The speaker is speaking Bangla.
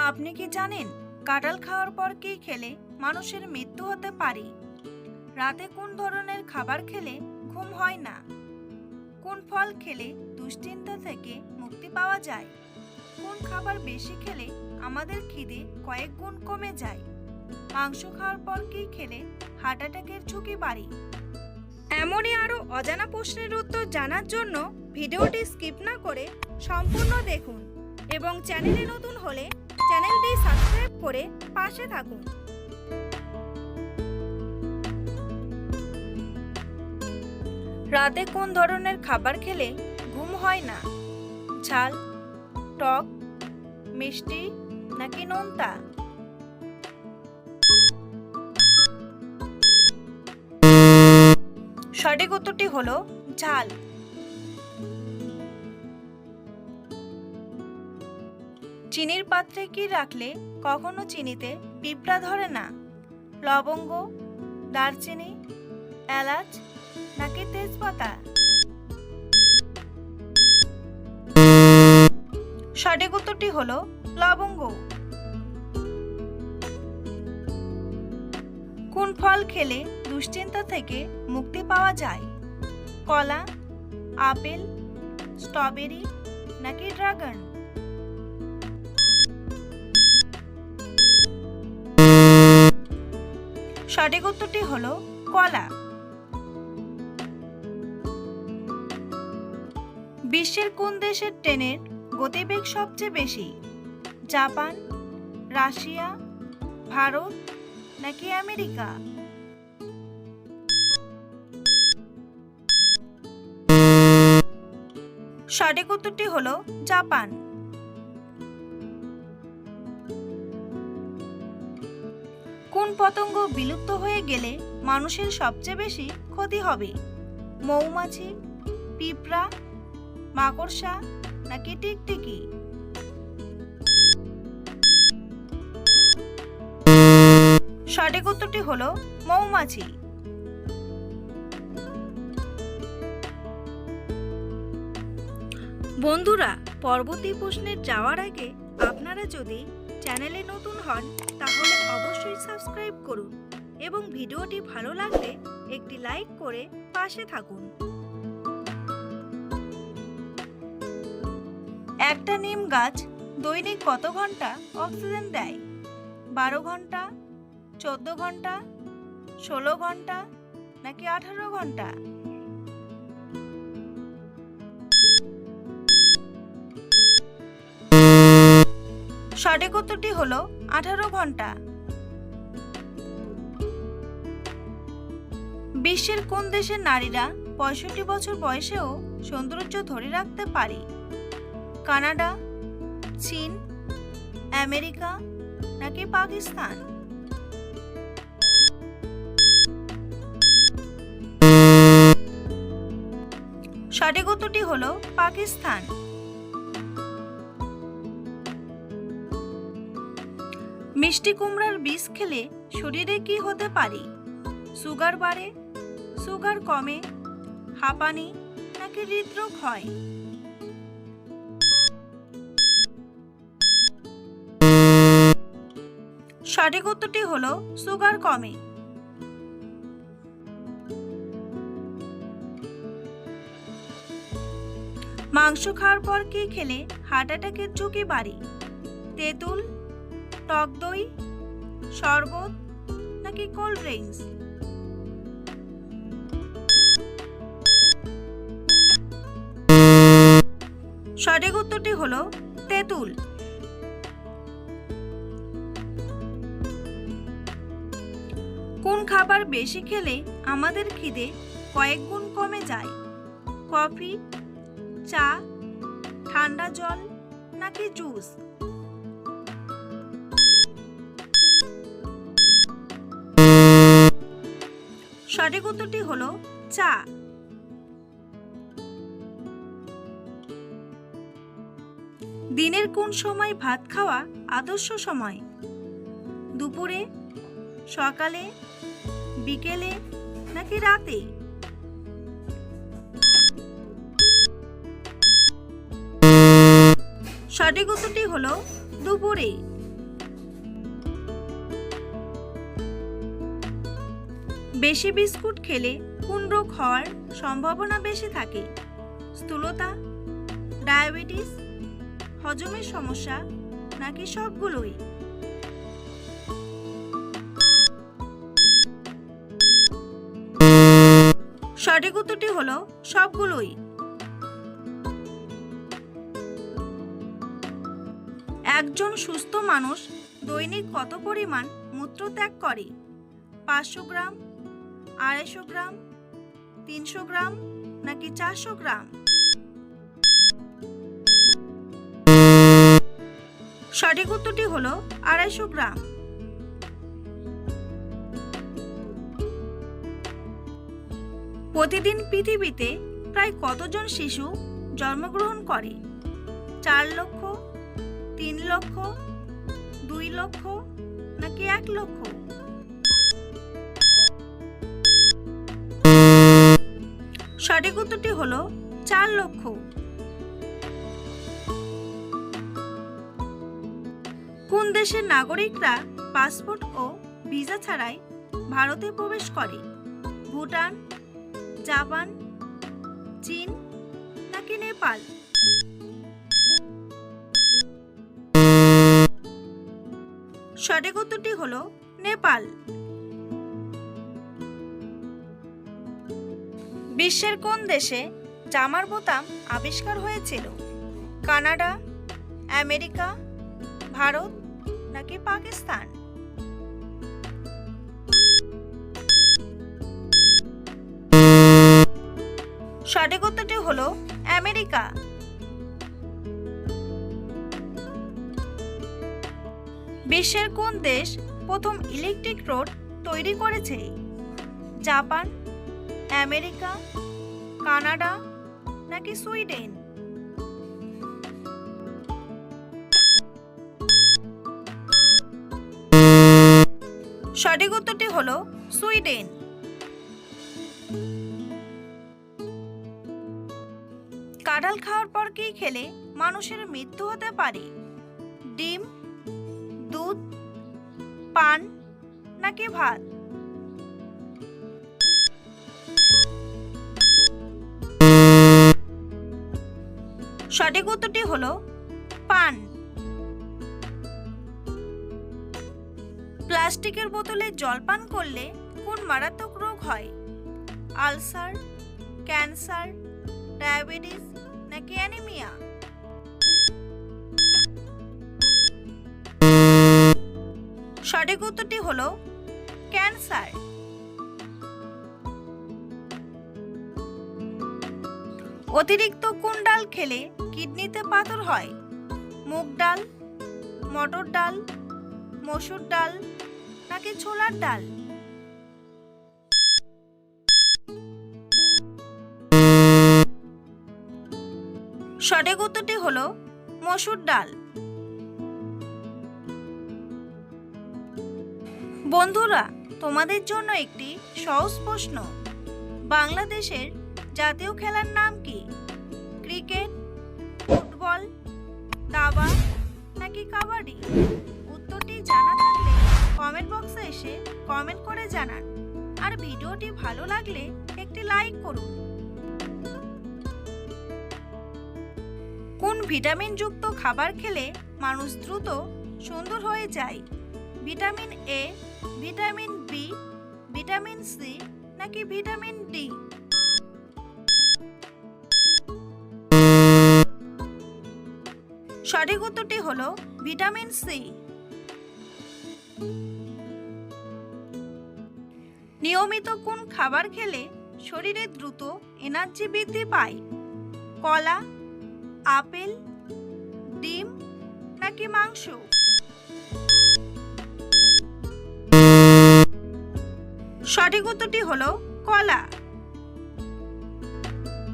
আপনি কি জানেন কাঁঠাল খাওয়ার পর কি খেলে মানুষের মৃত্যু হতে পারে? রাতে কোন ধরনের খাবার খেলে ঘুম হয় না? কোন ফল খেলে দুশ্চিন্তা থেকে মুক্তি পাওয়া যায়? কোন খাবার বেশি খেলে আমাদের খিদে কয়েক গুণ কমে যায়? মাংস খাওয়ার পর কি খেলে হার্ট অ্যাটাকের ঝুঁকি বাড়ে? এমনই আরও অজানা প্রশ্নের উত্তর জানার জন্য ভিডিওটি স্কিপ না করে সম্পূর্ণ দেখুন এবং চ্যানেলে নতুন হলে চ্যানেলটি সাবস্ক্রাইব করে পাশে থাকুন। রাতে কোন ধরনের খাবার খেলে ঘুম হয় না? ঝাল, টক, মিষ্টি নাকি নোনতা? সঠিক উত্তরটি হলো ঝাল। চিনির পাত্রে কি রাখলে কখনো চিনিতে পিঁপড়া ধরে না? লবঙ্গ, দারচিনি, এলাচ নাকি তেজপাতা? সঠিক উত্তরটি হলো লবঙ্গ। কোন ফল খেলে দুশ্চিন্তা থেকে মুক্তি পাওয়া যায়? কলা, আপেল, স্ট্রবেরি নাকি ড্রাগন? সঠিক উত্তরটি হলো কলা। বিশ্বের কোন দেশের ট্রেনের গতিবেগ সবচেয়ে বেশি? জাপান, রাশিয়া, ভারত নাকি আমেরিকা? সঠিক উত্তরটি হলো জাপান। কোন পতঙ্গ বিলুপ্ত হয়ে গেলে মানুষের সবচেয়ে বেশি ক্ষতি হবে? মৌমাছি, পিঁপড়া, মাকড়সা নাকি টিকটিকি? সঠিক উত্তরটি হলো মৌমাছি। বন্ধুরা, পরবর্তী প্রশ্নের যাওয়ার আগে আপনারা যদি চ্যানেলে নতুন হন তাহলে অবশ্যই সাবস্ক্রাইব করুন এবং ভিডিওটি ভালো লাগলে একটি লাইক করে পাশে থাকুন। একটা নিম গাছ দৈনিক কত ঘন্টা অক্সিজেন দেয়? 12 ঘন্টা, 14 ঘন্টা, 16 ঘন্টা নাকি 18 ঘন্টা? সঠিক উত্তরটি হলো 18 ঘন্টা। বিশ্বের কোন দেশের নারীরা 65 বছর বয়সেও সৌন্দর্য ধরে রাখতে পারে? কানাডা, চীন, আমেরিকা নাকি পাকিস্তান? সঠিক উত্তরটি হলো পাকিস্তান। মিষ্টি কুমড়ার বীজ খেলে শরীরে কি হতে পারে? সুগার বাড়ে, সুগার কমে, হাঁপানি নাকি হৃদরোগ হয়? সঠিক উত্তরটি হলো সুগার কমে। মাংস খাওয়ার পর কি খেলে হার্ট অ্যাটাকের ঝুঁকি বাড়ে? তেঁতুল, টক দই, শরবত নাকি কোল্ড ড্রিঙ্কস? সঠিক উত্তরটি হলো তেঁতুল। কোন খাবার বেশি খেলে আমাদের খিদে কয়েক গুণ কমে যায়? কফি, চা, ঠান্ডা জল নাকি জুস? সঠিক উত্তরটি হলো চা। দিনের কোন সময় ভাত খাওয়া আদর্শ সময়? দুপুরে, সকালে, বিকেলে নাকি রাতে? সঠিক উত্তরটি হলো দুপুরে। বেশি বিস্কুট খেলে কোন রোগ হওয়ার সম্ভাবনা বেশি থাকে? স্থূলতা, ডায়াবেটিস, হজমের সমস্যা নাকি সবগুলোই? সঠিক উত্তরটি হলো সবগুলোই। একজন সুস্থ মানুষ দৈনিক কত পরিমাণ মূত্র ত্যাগ করে? 500 গ্রাম, 250 গ্রাম, 300 গ্রাম নাকি 400 গ্রাম? সঠিক উত্তরটি হলো 250 গ্রাম। প্রতিদিন পৃথিবীতে প্রায় কতজন শিশু জন্মগ্রহণ করে? 4 লক্ষ, 3 লক্ষ, 2 লক্ষ নাকি 1 লক্ষ? সঠিক উত্তরটি হলো 4 লক্ষ। কোন দেশের নাগরিকরা পাসপোর্ট ও ভিসা ছাড়াই ভারতে প্রবেশ করে? ভুটান, জাপান, চীন নাকি নেপাল? সঠিক উত্তরটি হলো নেপাল। বিশ্বের কোন দেশে জামার বোতাম আবিষ্কার হয়েছিল? কানাডা, আমেরিকা, ভারত নাকি পাকিস্তান? সঠিক উত্তরটি হলো আমেরিকা। বিশ্বের কোন দেশ প্রথম ইলেকট্রিক রোড তৈরি করেছে? জাপান, আমেরিকা, কানাডা নাকি সুইডেন? সঠিক উত্তরটি হলো সুইডেন। কাঁঠাল খাওয়ার পর কি খেলে মানুষের মৃত্যু হতে পারে? ডিম, দুধ, পান নাকি ভাত? সঠিক উত্তরটি হলো পান। প্লাস্টিকের বোতলে জল পান করলে কোন মারাত্মক রোগ হয়? আলসার, ক্যান্সার, ডায়াবেটিস নাকি অ্যানিমিয়া? সঠিক উত্তরটি হলো ক্যান্সার। অতিরিক্ত কোন ডাল খেলে কিডনিতে পাথর হয়? মুগ ডাল, মটর ডাল, মসুর ডাল নাকি ছোলার ডাল? সঠিক উত্তরটি হলো মসুর ডাল। বন্ধুরা, তোমাদের জন্য একটি সহজ প্রশ্ন। বাংলাদেশের জাতীয় খেলার নাম কি? ক্রিকেট, ফুটবল, দাবা নাকি কাবাডি? উত্তরটি জানা থাকলে কমেন্ট বক্সে এসে কমেন্ট করে জানান। আর ভিডিওটি ভালো লাগলে একটি লাইক করুন। কোন ভিটামিন যুক্ত খাবার খেলে মানুষ দ্রুত সুন্দর হয়ে যায়? Vitamin A, vitamin B, vitamin C নাকি ভিটামিন ডি? সঠিক উত্তরটি হলো ভিটামিন সি। নিয়মিত কোন খাবার খেলে শরীরে দ্রুত এনার্জি বৃদ্ধি পায়? কলা, আপেল, ডিম নাকি মাংস? সঠিক উত্তরটি হলো কলা।